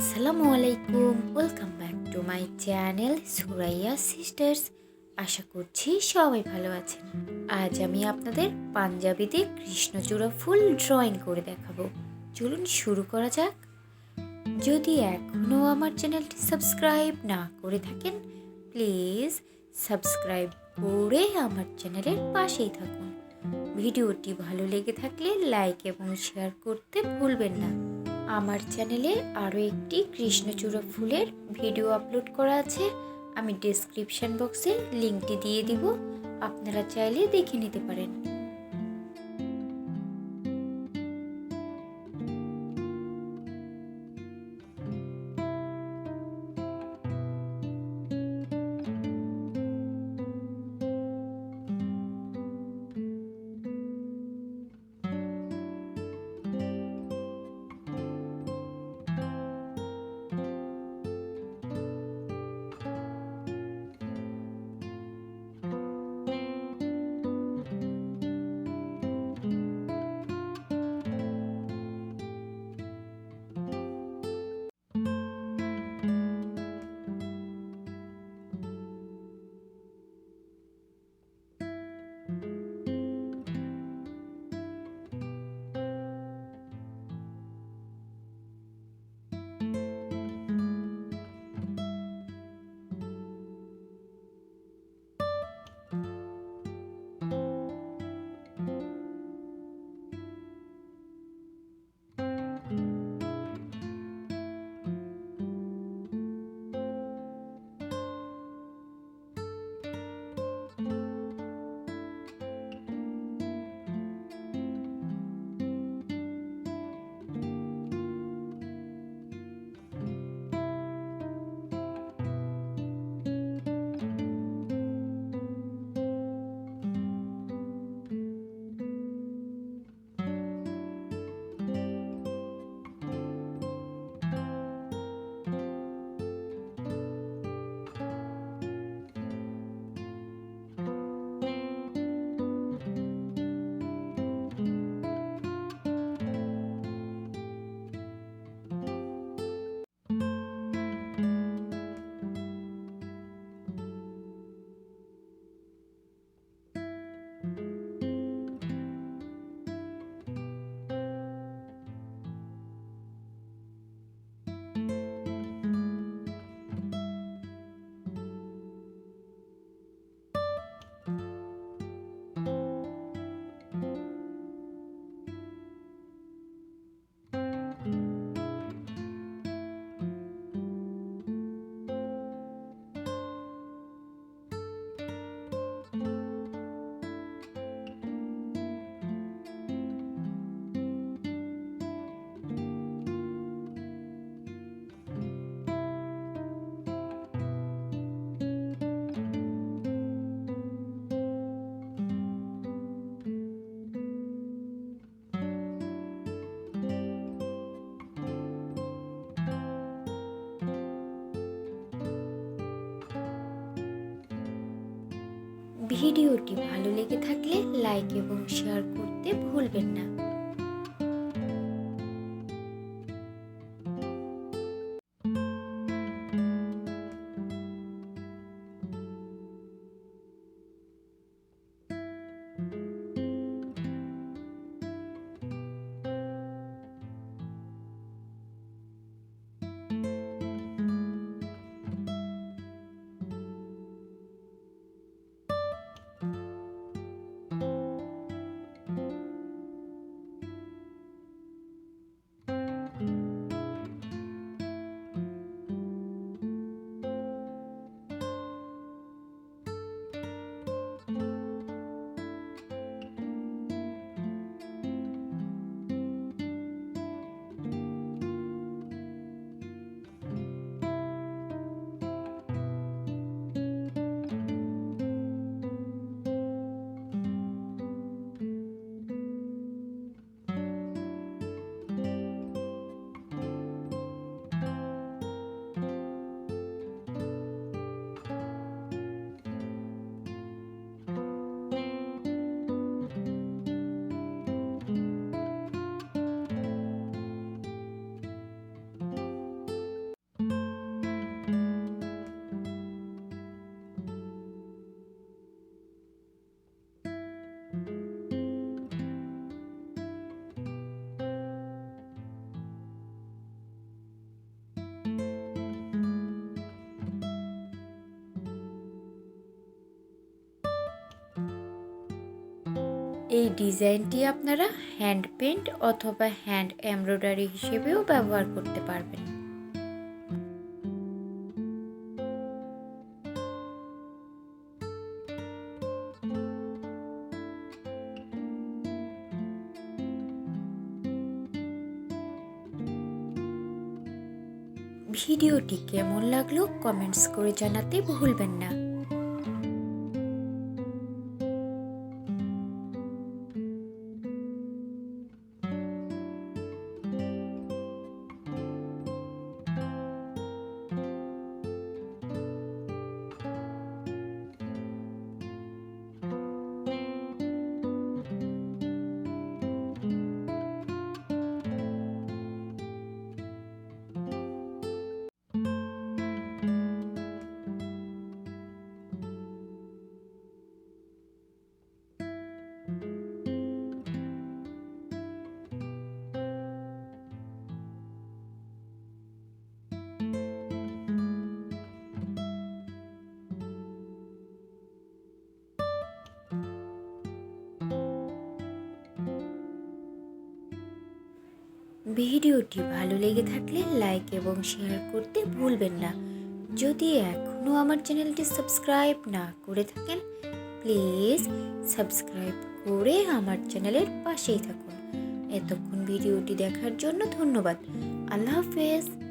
Assalamualaikum, welcome back to my channel Suraiya sisters. আশা করছি সবাই ভালো আছেন। আজ আমি আপনাদের পাঞ্জাবিতে কৃষ্ণচূড়া ফুল ড্রয়িং করে দেখাবো। চলুন শুরু করা যাক। যদি এখনও আমার চ্যানেলটি সাবস্ক্রাইব না করে থাকেন, প্লিজ সাবস্ক্রাইব করে আমার চ্যানেলের পাশেই থাকুন। ভিডিওটি ভালো লেগে থাকলে লাইক এবং শেয়ার করতে ভুলবেন না। আমার চ্যানেলে আরও একটি কৃষ্ণচূড়া ফুলের ভিডিও আপলোড করা আছে, আমি ডেসক্রিপশন বক্সে লিঙ্কটি দিয়ে দিব, আপনারা চাইলে দেখে নিতে পারেন। ভিডিওটি ভালো লেগে থাকলে লাইক এবং শেয়ার করতে ভুলবেন না। এই ডিজাইনটি আপনারা হ্যান্ড পেন্ট অথবা হ্যান্ড এমব্রয়ডারি হিসেবেও ব্যবহার করতে পারবেন। ভিডিওটি কেমন লাগলো কমেন্টস করে জানাতে ভুলবেন না। ভিডিওটি ভালো লেগে থাকলে লাইক এবং শেয়ার করতে ভুলবেন না। যদি এখনও আমার চ্যানেলটি সাবস্ক্রাইব না করে থাকেন, প্লিজ সাবস্ক্রাইব করে আমার চ্যানেলের পাশেই থাকুন। এতক্ষণ ভিডিওটি দেখার জন্য ধন্যবাদ। আল্লাহ হাফেজ।